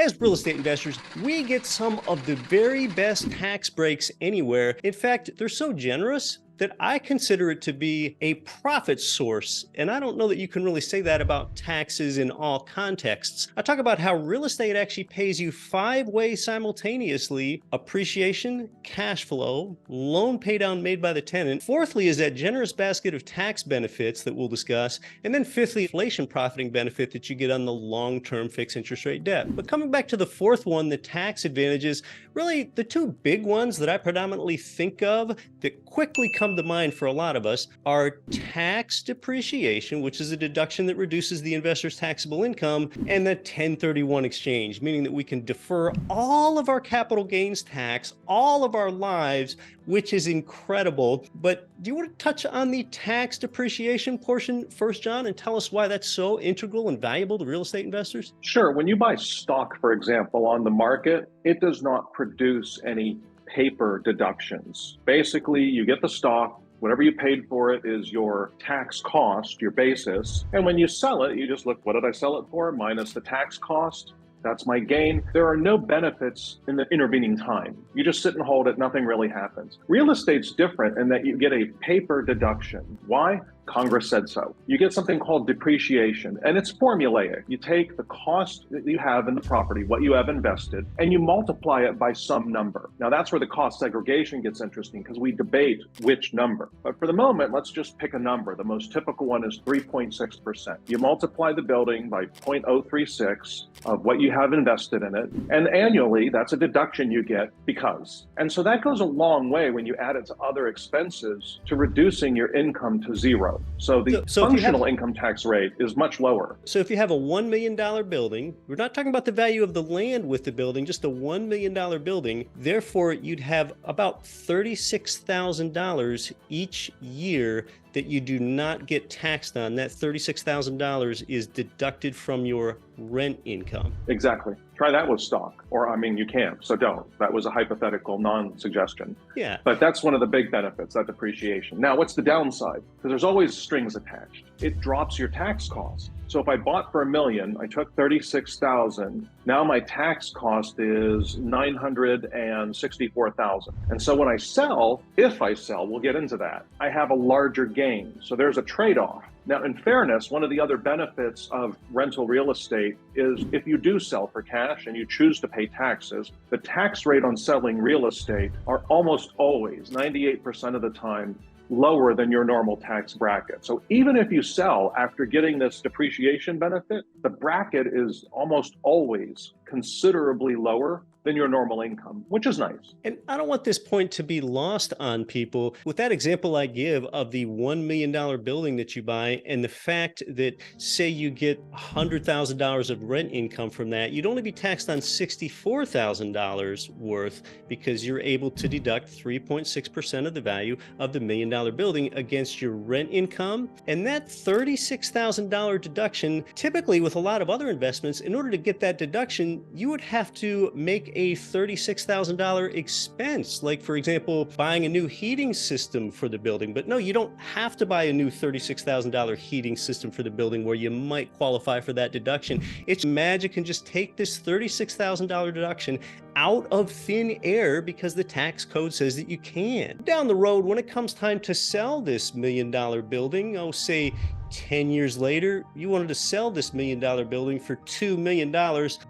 As real estate investors, we get some of the very best tax breaks anywhere. In fact, they're so generous that I consider it to be a profit source. And I don't know that you can really say that about taxes in all contexts. I talk about how real estate actually pays you 5 ways simultaneously: appreciation, cash flow, loan paydown made by the tenant. Fourthly is that generous basket of tax benefits that we'll discuss. And then fifthly, inflation profiting benefit that you get on the long-term fixed interest rate debt. But coming back to the fourth one, the tax advantages, really the two big ones that I predominantly think of that quickly come to mind for a lot of us are tax depreciation, which is a deduction that reduces the investor's taxable income, and the 1031 exchange, meaning that we can defer all of our capital gains tax all of our lives, which is incredible. But do you want to touch on the tax depreciation portion first, John, and tell us why that's so integral and valuable to real estate investors? Sure. When you buy stock, for example, on the market, it does not produce any paper deductions. Basically, you get the stock, whatever you paid for it is your tax cost, your basis. And when you sell it, you just look, what did I sell it for? Minus the tax cost. That's my gain. There are no benefits in the intervening time. You just sit and hold it, nothing really happens. Real estate's different in that you get a paper deduction. Why? Congress said so. You get something called depreciation, and it's formulaic. You take the cost that you have in the property, what you have invested, and you multiply it by some number. Now that's where the cost segregation gets interesting, because we debate which number. But for the moment, let's just pick a number. The most typical one is 3.6%. You multiply the building by 0.036 of what you have invested in it, and annually, that's a deduction you get because. And so that goes a long way when you add it to other expenses to reducing your income to zero. So the functional income tax rate is much lower. So if you have a $1 million building, we're not talking about the value of the land with the building, just a $1 million building. Therefore, you'd have about $36,000 each year that you do not get taxed on. That $36,000 is deducted from your rent income. Exactly. Try that with stock. Or, I mean, you can't, so don't. That was a hypothetical non-suggestion. Yeah. But that's one of the big benefits, that depreciation. Now, what's the downside? Because there's always strings attached. It drops your tax cost. So if I bought for $1 million, I took $36,000. Now my tax cost is $964,000. And so when I sell, if I sell, we'll get into that, I have a larger gain. So there's a trade-off. Now, in fairness, one of the other benefits of rental real estate is if you do sell for cash and you choose to pay taxes, the tax rate on selling real estate are almost always, 98% of the time, lower than your normal tax bracket. So even if you sell after getting this depreciation benefit, the bracket is almost always considerably lower than your normal income, which is nice. And I don't want this point to be lost on people. With that example I give of the $1 million building that you buy and the fact that, say you get $100,000 of rent income from that, you'd only be taxed on $64,000 worth because you're able to deduct 3.6% of the value of the $1 million building against your rent income. And that $36,000 deduction, typically with a lot of other investments, in order to get that deduction, you would have to make a $36,000 expense, like, for example, buying a new heating system for the building. But no, you don't have to buy a new $36,000 heating system for the building where you might qualify for that deduction. It's magic and just take this $36,000 deduction out of thin air because the tax code says that you can. Down the road, when it comes time to sell this $1 million building, say 10 years later, you wanted to sell this $1 million building for $2 million.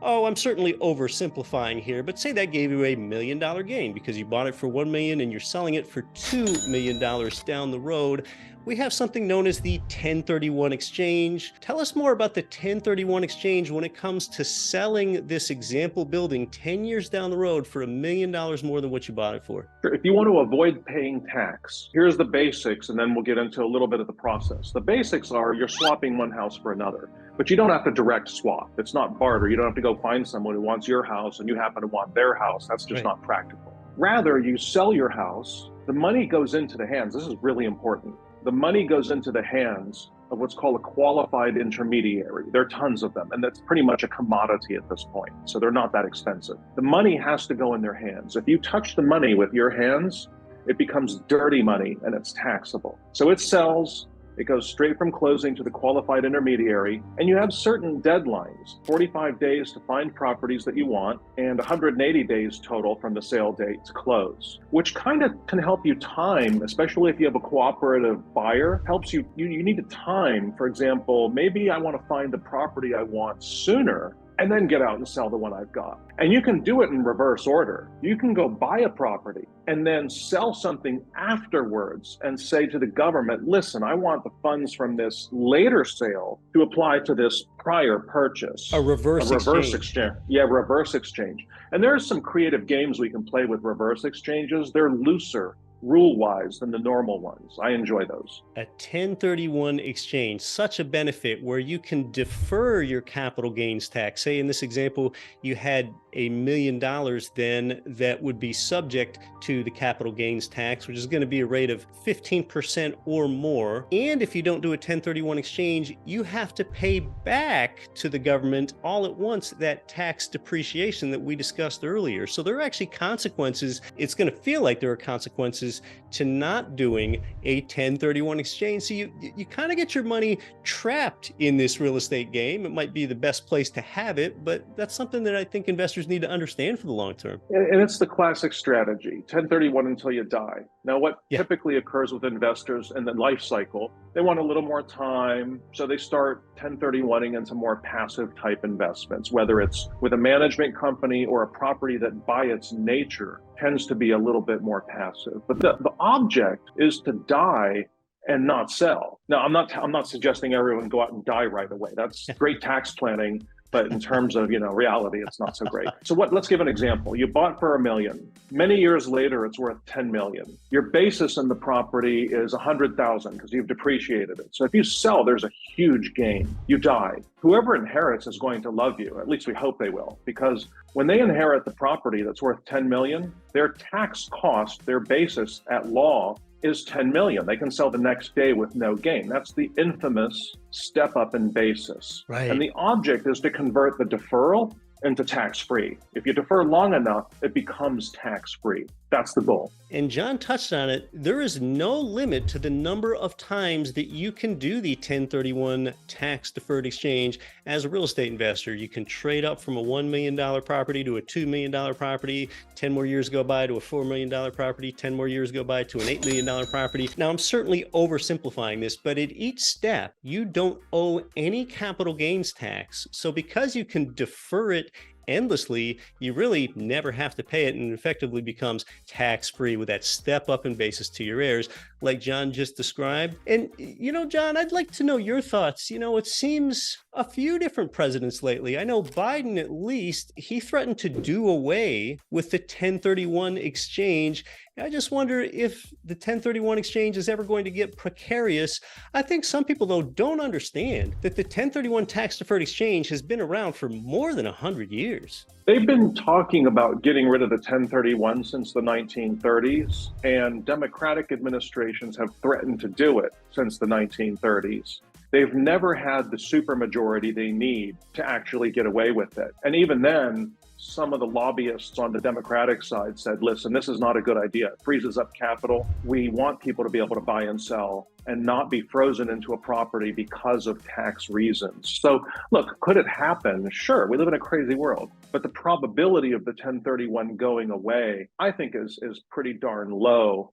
Oh, I'm certainly oversimplifying here, but say that gave you a $1 million gain because you bought it for $1 million and you're selling it for $2 million down the road. We have something known as the 1031 exchange. Tell us more about the 1031 exchange when it comes to selling this example building 10 years down the road for $1 million more than what you bought it for. If you want to avoid paying tax, here's the basics, and then we'll get into a little bit of the process. The basics are you're swapping one house for another, but you don't have to direct swap. It's not barter. You don't have to go find someone who wants your house and you happen to want their house. That's just not practical. Rather, you sell your house, the money goes into the hands. This is really important. The money goes into the hands of what's called a qualified intermediary. There are tons of them, and that's pretty much a commodity at this point. So they're not that expensive. The money has to go in their hands. If you touch the money with your hands, it becomes dirty money and it's taxable. So it sells, It goes straight from closing to the qualified intermediary, and you have certain deadlines, 45 days to find properties that you want and 180 days total from the sale date to close, which kind of can help you time, especially if you have a cooperative buyer, helps you need to time. For example, maybe I want to find the property I want sooner and then get out and sell the one I've got. And you can do it in reverse order. You can go buy a property and then sell something afterwards and say to the government, listen, I want the funds from this later sale to apply to this prior purchase. A reverse exchange. Yeah, reverse exchange. And there are some creative games we can play with reverse exchanges. They're looser rule-wise than the normal ones. I enjoy those. A 1031 exchange, such a benefit where you can defer your capital gains tax. Say in this example, you had $1 million then that would be subject to the capital gains tax, which is going to be a rate of 15% or more. And if you don't do a 1031 exchange, you have to pay back to the government all at once that tax depreciation that we discussed earlier. So there are actually consequences. It's going to feel like there are consequences to not doing a 1031 exchange. So you kind of get your money trapped in this real estate game. It might be the best place to have it, but that's something that I think investors need to understand for the long term. And it's the classic strategy, 1031 until you die. Now, what typically occurs with investors in the life cycle, they want a little more time, so they start 1031ing into more passive type investments, whether it's with a management company or a property that by its nature tends to be a little bit more passive. But the object is to die and not sell. Now, I'm not suggesting everyone go out and die right away. That's great tax planning. But in terms of, reality, it's not so great. So let's give an example. You bought for $1 million. Many years later, it's worth $10 million. Your basis in the property is $100,000 because you've depreciated it. So if you sell, there's a huge gain. You die. Whoever inherits is going to love you. At least we hope they will, because when they inherit the property that's worth $10 million, their tax cost, their basis at law is $10 million. They can sell the next day with no gain. That's the infamous step up in basis. Right. And the object is to convert the deferral into tax-free. If you defer long enough, it becomes tax-free. That's the goal. And John touched on it. There is no limit to the number of times that you can do the 1031 tax deferred exchange as a real estate investor. You can trade up from a $1 million property to a $2 million property. 10 more years go by to a $4 million property. 10 more years go by to an $8 million property. Now, I'm certainly oversimplifying this, but at each step, you don't owe any capital gains tax. So because you can defer it endlessly, you really never have to pay it, and it effectively becomes tax-free with that step up in basis to your heirs, like John just described. And, John, I'd like to know your thoughts. It seems a few different presidents lately, I know Biden at least, he threatened to do away with the 1031 exchange. I just wonder if the 1031 exchange is ever going to get precarious. I think some people, though, don't understand that the 1031 tax deferred exchange has been around for more than 100 years. They've been talking about getting rid of the 1031 since the 1930s, and Democratic administrations have threatened to do it since the 1930s. They've never had the supermajority they need to actually get away with it. And even then, some of the lobbyists on the Democratic side said, listen, this is not a good idea. It freezes up capital. We want people to be able to buy and sell and not be frozen into a property because of tax reasons. So look, could it happen? Sure, we live in a crazy world, but the probability of the 1031 going away, I think is pretty darn low.